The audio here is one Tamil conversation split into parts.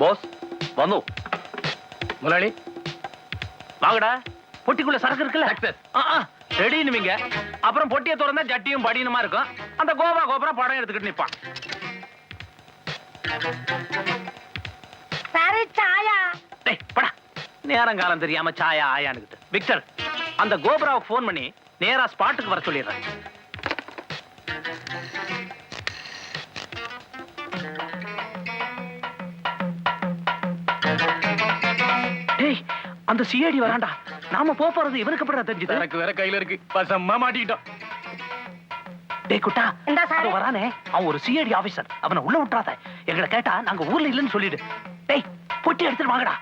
பாஸ் வந்தோ முதலாளி வாங்கடா. பொட்டிக்குள்ள சரக்கு இருக்குல்ல, ரெடினுவீங்க. அப்புறம் பொட்டியை திறந்தா ஜட்டியும் படியுமா இருக்கும். அந்த கோபுரம் படம் எடுத்துக்கிட்டு நிப்பான். நேரம் காலம் தெரியாம சாயா ஆயானுக்கிட்டு. விக்டர், அந்த கோபுராவுக்கு போன் பண்ணி நேரா ஸ்பாட்டுக்கு வர சொல்லிடுறேன். அந்த சிஐடி வராண்டா. நாம போறது இவனுக்கு அப்புறம் தெரிஞ்சது. எனக்கு வேற கையில இருக்கு, பசம்மா மாட்டிக்கிட்டோம். டேய் குட்டா, அது வரானே, அவன் ஒரு சிஐடி ஆபீசர். அவனை உள்ள விட்டுறாத. எங்களை கேட்டா நாங்க ஊர்ல இல்லைன்னு சொல்லிடு. டேய், பொட்டி எடுத்துட்டு வாங்கடா.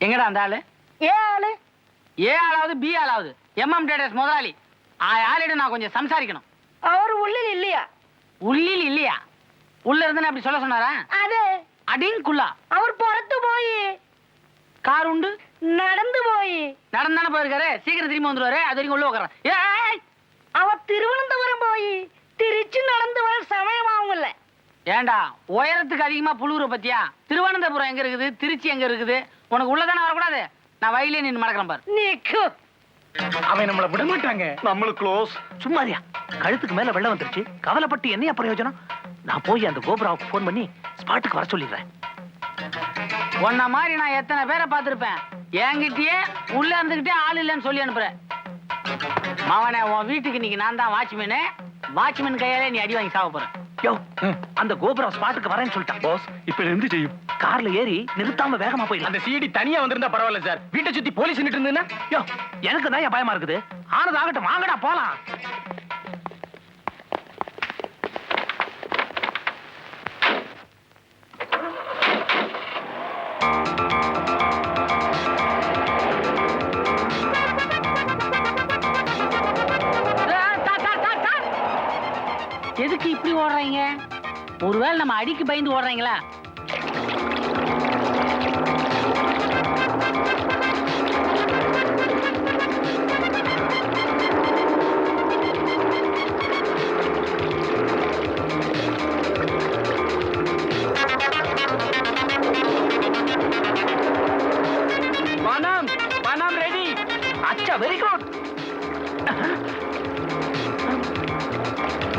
எங்கடா அந்த ஆளு? ஏ ஆளாவது பி ஆளாவது MM ட்ரேடர்ஸ் முதலாளி. ஆளிடம் நான் கொஞ்சம் சம்சாரிக்கணும். அவர் உள்ளில் இல்லையா? உள்ளில் இல்லையா? உள்ள இருந்து அப்படி சொல்ல சொன்னாரா? அது அடிங்குள்ளா. அவர் புறத்து போய் கார் உண்டு நடந்து போய் நடந்தானே போயிருக்காரு. சீக்கிரம் திரும்பி வந்துருவாரு. அது வரைக்கும் உள்ள உட்கார. அவர் திருவனந்தபுரம் போய் திருச்சி நடந்து வர சமயமாவும்ல. ஏண்டா உயரத்துக்கு அதிகமா புழுவுற பத்தியா? திருவனந்தபுரம் எங்க இருக்குது, திருச்சி எங்க இருக்குது? உனக்கு உள்ளதானே வரக்கூடாது. நான் வயலே நின்று மடக்கிறேன் பாரு. நீக்கு அவன் நம்மள விட மாட்டாங்க. நம்மளுக்கு க்ளோஸ். சும்மாரியா, கழுத்துக்கு மேல வெள்ளம் வந்துருச்சு. கவலைப்பட்டு என்னையா பிரயோஜனம்? நான் போய் அந்த கோபுராவுக்கு போன் பண்ணி ஸ்பாட்டுக்கு வர சொல்லிடுறேன். உன்ன மாதிரி நான் எத்தனை பேரை பார்த்திருப்பேன். என்கிட்டயே உள்ள இருந்துகிட்டே ஆள் இல்லைன்னு சொல்லி அனுப்புறேன். மவனே, உன் வீட்டுக்கு இன்னைக்கு நான் தான் வாட்ச்மேனு. வாட்ச்மேன் கையாலே நீ அடி வாங்கி சாவ போற. யோ, அந்த கோபுரம் ஸ்பாட்டுக்கு வரேன்னு சொல்லிட்டான். பாஸ் இப்ப இருந்து செய்யும். கார்ல ஏறி நிறுத்தாம வேகமா போயிடலாம். அந்த சிஐடி தனியா வந்திருந்தா பரவாயில்ல சார். வீட்டை சுத்தி போலீஸ் நின்று இருந்ததுன்னா யோ, எனக்கு தான் பயமா இருக்குது. ஆனது ஆகட்டும், வாங்கடா போலாம். எதுக்கு இப்படி ஓடுறீங்க? ஒருவேளை நம்ம அடிக்கு பயந்து ஓடுறீங்களா? பணம் ரெடி. அச்சா, வெரி குட்.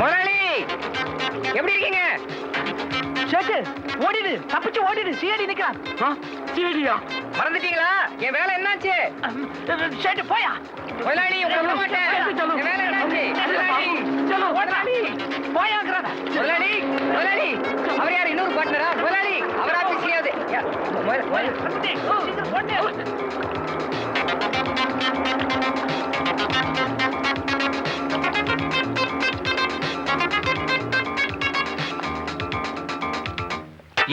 முதலாளி எப்படி இருக்கீங்க? சேட்டு, ஓடிடு, தப்பிச்சு ஓடிடு. சிஐடி நிக்கிறான். சிஐடியா? மறந்துட்டீங்களா? என் வேலை என்னாச்சு? சேட்டு போயா. முதலாளி உங்களை விட மாட்டேன். என் வேலை என்னாச்சு? முதலாளி போயாங்கிறான. முதலாளி முதலாளி அவர் யார்? இன்னொரு பார்ட்னரா? முதலாளி அவர் ஆபீஸ்லயாவது.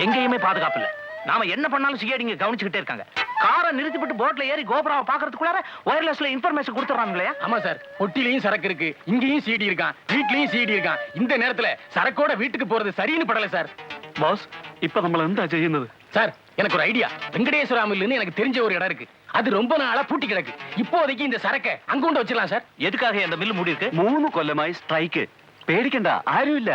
எங்கேயுமே பாதுகாப்பு இல்ல. நாம என்ன பண்ணாலும் சிஐடிங்க கவனிச்சுக்கிட்டே இருக்காங்க. காரை நிறுத்திவிட்டு போட்ல ஏறி கோபுராவை பாக்குறதுக்குள்ளார ஒயர்லெஸ்ல இன்ஃபர்மேஷன் கொடுத்துறாங்களே. ஆமா சார், பொட்டிலையும் சரக்கு இருக்கு, இங்கேயும் சிடி இருக்கான், வீட்லயும் சிடி இருக்கான். இந்த நேரத்துல சரக்கோட வீட்டுக்கு போறது சரின்னு படல சார். பாஸ் இப்ப நம்மள എന്താ ചെയ്യുന്നത്? சார், எனக்கு ஒரு ஐடியா. வெங்கடேஸ்வர மில்லுன்னு எனக்கு தெரிஞ்ச ஒரு இடம் இருக்கு. அது ரொம்ப நாளா பூட்டி கிடக்கு. இப்போதைக்கு இந்த சரக்கை அங்க கொண்டு வச்சிடலாம் சார். எதுக்காக அந்த மில் மூடி இருக்கு? 3 കൊല്ലമായി സ്ട്രൈക്ക്. പേടിക്കണ്ട, ആരുമില്ല.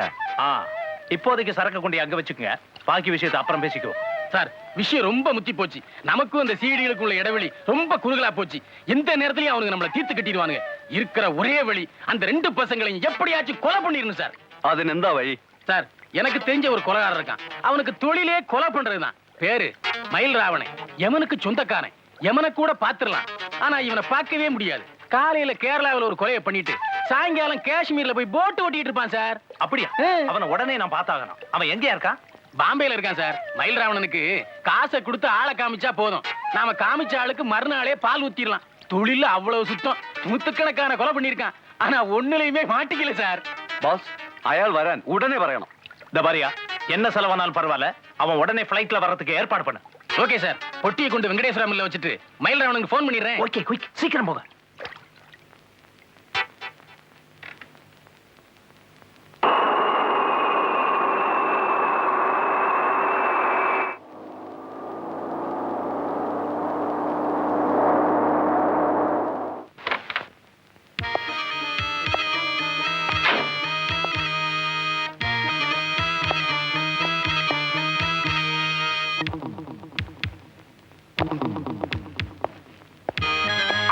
இப்போதைக்கு சரக்கு கொண்டு அங்க வச்சுக்கோங்க. பாக்கி விஷயத்தை அப்புறம் பேசிக்குவோம். சார், விஷயம் ரொம்ப முத்தி போச்சு. நமக்கும் அந்த சீடிகளுக்குள்ள இடைவெளி ரொம்ப குறுகலா போச்சு. எந்த நேரத்திலயும் அவனுங்க நம்மள தீர்த்து கட்டிடுவானுங்க. இருக்கிற ஒரே வழி அந்த 2 பசங்களையும் எப்படியாச்சும் கொலை பண்ணிடணும் சார். അതിന് എന്താ വഴി? சார், எனக்கு தெரிஞ்ச ஒரு கொலைகாரன் இருக்கான். அவனுக்கு தொழிலே கொலை பண்றதுதான். பேரு மயில் ராவணன். யமனுக்கு சொந்தக்காரன். யமனை கூட பாத்துடலாம். ஆனா இவனை பார்க்கவே முடியாது. காலையில கேரளாவில் ஒரு கொலையை பண்ணிட்டு சாயங்காலம் காஷ்மீர்ல போய் போட்டு ஓட்டிட்டு இருப்பான் சார். அப்படியா? அவனை உடனே நான் பார்த்தாகணும். அவன் எங்கயா இருக்கான்? பாம்பேல இருக்கான் சார். மயில் ராவணனுக்கு காசை கொடுத்து ஆளை காமிச்சா போதும். நாம காமிச்ச ஆளுக்கு மறுநாளே பால் ஊத்திடலாம். தொழில அவ்வளவு சுத்தம். நூத்துக்கணக்கான கொலை பண்ணிருக்கான். ஆனா ஒண்ணுலயுமே மாட்டிக்கல சார். பாஸ், അയാൾ വരാൻ ഉടനെ പറയണം. இந்த பாரியா, என்ன செலவானாலும் பரவாயில்ல, அவன் உடனே ஃபிளைட்ல வர்றதுக்கு ஏற்பாடு பண்ணு. Okay sir. பொட்டியை கொண்டு வெங்கடேஸ்வர மில்ல வச்சுட்டு மயில் ராவணனுக்கு போன் பண்ணிடுறேன். ஓகே, குயிக், சீக்கிரம் போக.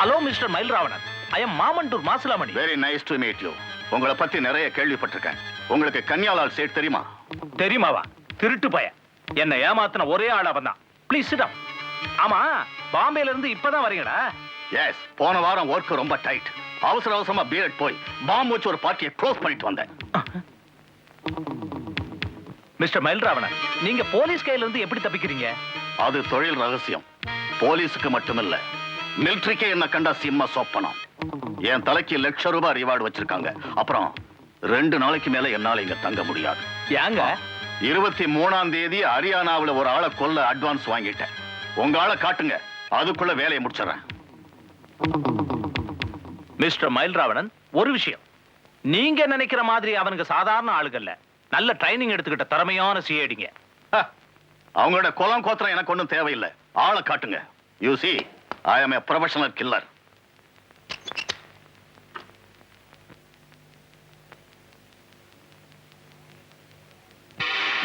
Hello mister Mayilravanan, I am Mamandur Masilamani. Very nice to meet you. உங்களை பத்தி நிறைய கேள்விப்பட்டிருக்கேன். உங்களுக்கு கன்யாலால் சேட் தெரியுமா? தெரியுமாவா? திருட்டு பய என்ன ஏமாத்தின ஒரே ஆள் அவன் தான். Please sit down. ஆமா, பாம்பேல இருந்து இப்பதான் வரீங்கடா? எஸ், போன வாரம் ஒர்க் ரொம்ப டைட். அவசர அவசரமா பிஎட் போய் பாம்பு வச்சு ஒரு பார்ட்டியை க்ளோஸ் பண்ணிட்டு வந்தேன். மிஸ்டர் மயில்ராவணன், நீங்க போலீஸ் கையில இருந்து எப்படி தப்பிக்கிறீங்க? அது தொழில் ரகசியம். போலீஸுக்கு மட்டுமில்ல, மிலிட்டரிக்கே என்ன கண்டா சிம்ம சொப்பனம். என் தலைக்கு ₹1,00,000 ரிவார்டு வச்சிருக்காங்க. அப்புறம் 2 நாளைக்கு மேல என்னால இங்க தங்க முடியாது. ஏங்க? 23ஆம் தேதி ஹரியானாவில் ஒரு ஆளை கொல்ல அட்வான்ஸ் வாங்கிட்டேன். உங்க ஆளை காட்டுங்க, அதுக்குள்ள வேலையை முடிச்சிடறேன். மிஸ்டர் மயில்ராவணன், ஒரு விஷயம். நீங்க நினைக்கிற மாதிரி அவனுக்கு சாதாரண ஆளுகள்ல, நல்ல ட்ரைனிங் எடுத்துக்கிட்ட திறமையான சிஐடிங்க. அவங்களோட குலம் கோத்திரம் எனக்கு ஒண்ணும் தேவையில்லை. ஆளை காட்டுங்க. You see, I am a professional killer.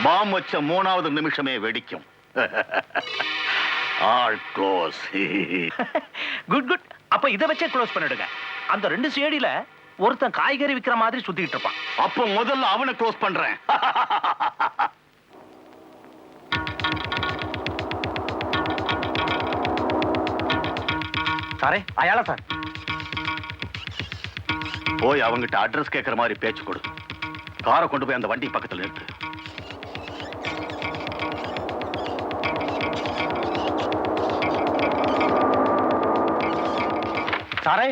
Bomb வச்ச 3வது நிமிஷமே வெடிக்கும். All close. Good good. அப்ப இத வச்சே க்ளோஸ் பண்ணிடுங்க. அந்த 2 சிஐடில ஒருத்தன் காய்கறி விக்கிற மாதிரி சுத்திட்டு இருப்பான். அப்ப முதல்ல அவனை க்ளோஸ் பண்றேன். സാറേ അയാളാ സാർ. போய் அவங்கிட்ட அட்ரஸ் கேட்கற மாதிரி பேச்சு கொடு. காரை கொண்டு போய் அந்த வண்டி பக்கத்துல நிறுத்து. സാറേ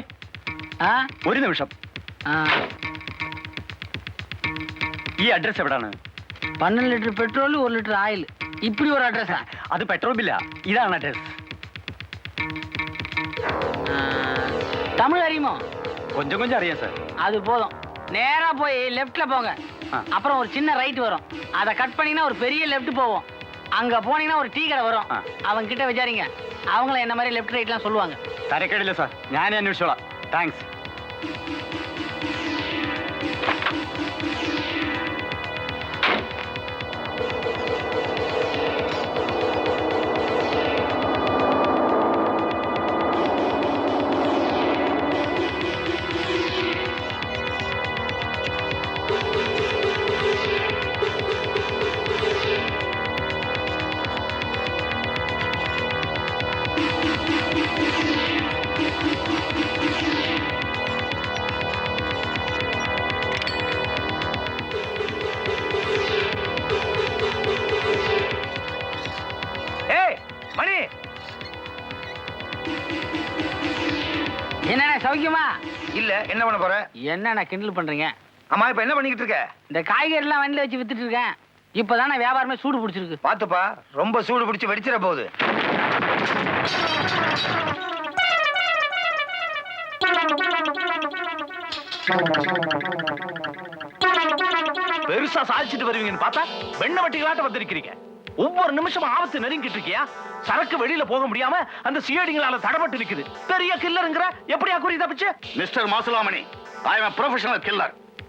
ആ ഒരു നിമിഷം. ആ ഈ അഡ്രസ് എവിടാണ്? 12 லிட்டர் பெட்ரோல் 1 லிட்டர் ஆயில். இப்படி ஒரு அட்ரஸா? അത് പെട്രോൾ ബില്ലാ. ഇതാണ് അഡ്രസ്. தமிழ் அறியுமோ? கொஞ்சம் கொஞ்சம் അറിയാം சார். அது போதும். நேரா போய் லெஃப்ட்ல போங்க. ஆ. அப்புறம் ஒரு சின்ன ரைட் வரும். அதை கட் பண்ணீங்கன்னா ஒரு பெரிய லெஃப்ட் போவோம். அங்க போனீங்கன்னா ஒரு டீ கடை வரும். ஆ. அவங்க கிட்ட விசாரிங்க. அவங்கள என்ன மாதிரி லெஃப்ட் ரைட்லாம் சொல்லுவாங்க. തരക്കേടില്ല സാർ, ഞാൻ അന്വേഷിച്ചോളാം. താങ്ക്സ്. ஏய் மணி, என்னண்ணே சௌக்கியமா? இல்ல என்ன பண்ண போற? என்னண்ணே கிண்டல் பண்றீங்க? அம்மா இப்ப என்ன பண்ணிக்கிட்டு இருக்க? இந்த காய்கறி எல்லாம் வண்டியில வச்சு வித்துட்டு இருக்கேன். இப்பதானே வியாபாரமே சூடு பிடிச்சிருக்கு. பாத்துப்பா, ரொம்ப சூடு பிடிச்சு வெடிச்சிட போகுது. பெருசா சாதிச்சுட்டு வருவீங்கன்னு பார்த்தா வெண்ண வட்டிகளாட்ட வந்திருக்கிறீங்க. ஒவ்வொரு நிமிஷமும் ஆபத்து நெருங்கிட்டு இருக்கியா? சரக்கு வெளியில போக முடியாம அந்த சிஐடிங்களால தடப்பட்டு நிக்குது. பெரிய கில்லருங்கிற எப்படியா குறி தப்பிச்சு? Mister Masulamani, I am a professional killer.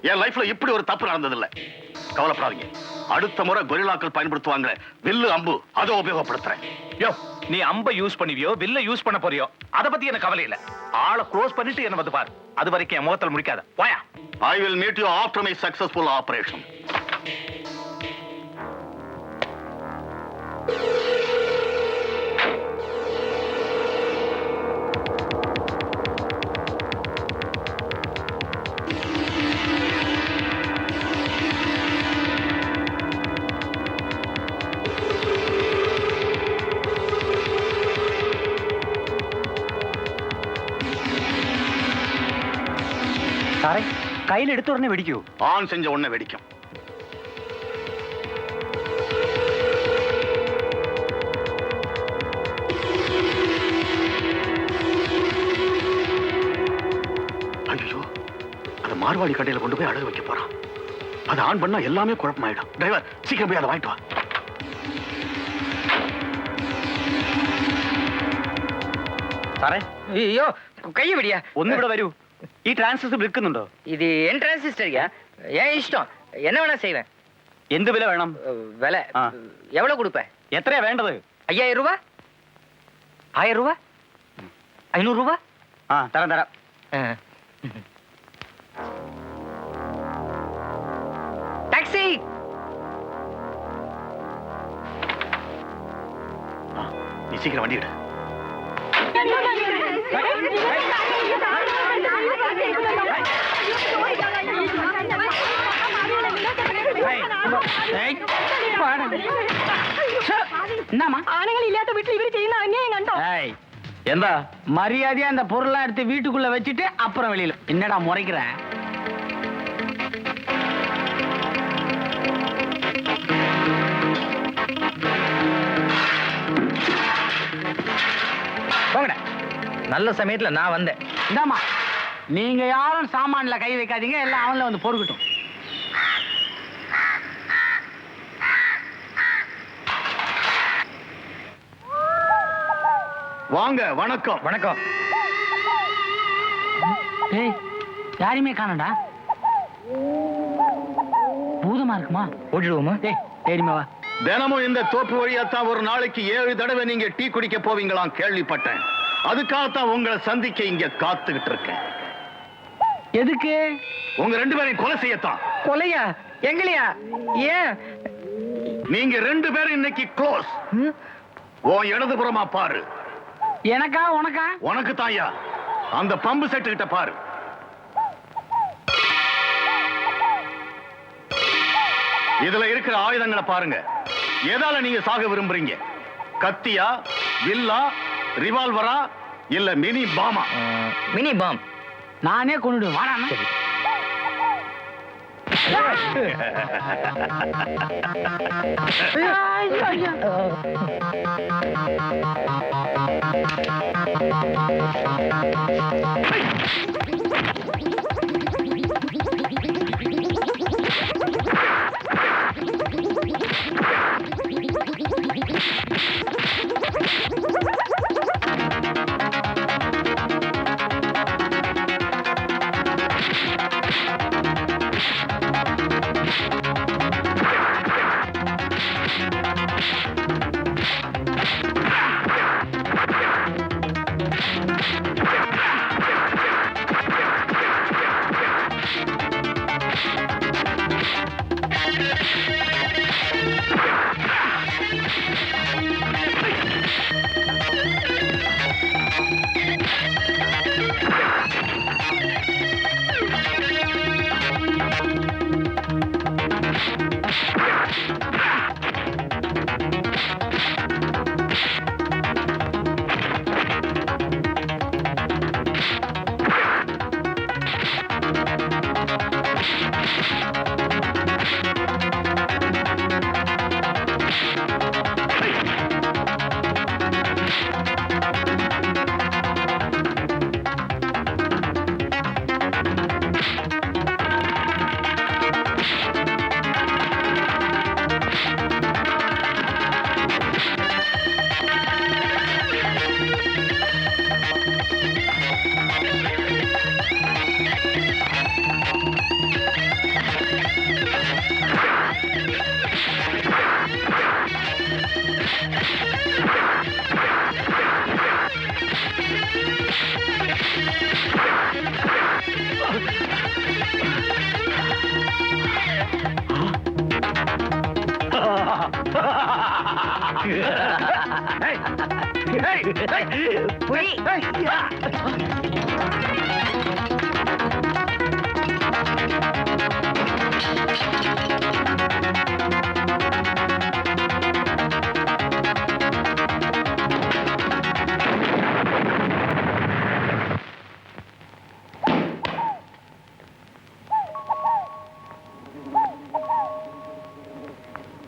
என் லைஃப்ல இப்படி ஒரு தப்பு நடந்ததில்லை. கவலைப்படாதீங்க. அடுத்த முறை கொரில்லாக்கள் பயன்படுத்துவாங்க வில்லு அம்பு, அதை உபயோகப்படுத்துறேன். யோ, நீ அம்ப யூஸ் பண்ணுவியோ வில்ல யூஸ் பண்ண போறியோ அத பத்தி எனக்கு கவலை இல்ல. ஆளை க்ளோஸ் பண்ணிட்டு என்ன வந்து பாரு. அது வரைக்கும் என் முகத்தில் முடிக்காத. போயா. I will meet you after my successful operation. സാറേ കയ്യിലെടുത്ത ഉടനെ വെടിക്കൂ? ஆன் செஞ்ச உடனே வெடிக்கும். ஐயோ, அது மார்வாடி கடையில கொண்டு போய் அடகு வைக்க போறான். அதை ஆன் பண்ணா எல்லாமே குழப்பமாயிடும். டிரைவர், சீக்கிரம் போய் அதை வாங்கிட்டு வா. സാറേ അയ്യോ കൈ പിടിയാ ഒന്നിവിടെ വരൂ. ഈ ട്രാൻസിസ്റ്റർ വിൽക്കുന്നുണ്ടോ? இது என் டிரான்சிஸ்டர்யா ஏன் இஷ்டம் என்ன வேணா செய்வேன் എന്ത് വില വേണം? விலை ஆ. எவ்வளவு கொடுப்பேன் എത്രയാ വേണ്ടത്? 5000 ரூபாய் 1000 ரூபாய் 500 ரூபாய் தரேன் தரேன். டாக்ஸி. நீ சீக்கிரம் வண்டி எடு. என்னம்மா ஆணைகள் இல்லாத வீட்டுல இவரு செய்யணும் அநியாயம் கண்டோம். ஏய் எந்த மரியாதையா அந்த பொருள்லாம் எடுத்து வீட்டுக்குள்ள வச்சுட்டு அப்புறம் வெளியில என்னடா முறைக்கிற? போங்கடா. நல்ல சமயத்துல நான் வந்தேன். இந்தாம்மா நீங்க யாரும் சாமான்ல கை வைக்காதீங்க, எல்லாம் அவன்ல வந்து பொறுக்கட்டும். வாங்க, வணக்கம். வணக்கம். ஏய் யாரையுமே காணடா. பூதமா இருக்குமா? ஓடிடுவோமா? ஏய் தெரியுமா வா. தினமும் இந்த தோப்பு வழியாத்தான் ஒரு நாளைக்கு 7 தடவை நீங்க டீ குடிக்க போவீங்களாம் கேள்விப்பட்டேன். அதுக்காகத்தான் உங்களை சந்திக்க இங்க காத்துக்கிட்டு இருக்கேன். எதுக்கு? உங்க 2 பேரையும் கொலை செய்யத்தான். கொலையா? எங்களையா? ஏன்? நீங்க 2 பேரும் இன்னைக்கு க்ளோஸ். உன் இடதுபுறமா பாரு. எனக்கா உனக்கா? உனக்கு தாயா. அந்த பம்பு செட்டு கிட்ட பாரு. இதுல இருக்கிற ஆயுதங்களை பாருங்க. எதால நீங்க சாக விரும்புறீங்க? கத்தியா, வில்லா, ரிவால்வரா, இல்ல மினி பாமா? Mini bomb. நானே கொண்டுடுவேன். வாடா அண்ணா. ஐயோ, ஐயோ. புலி.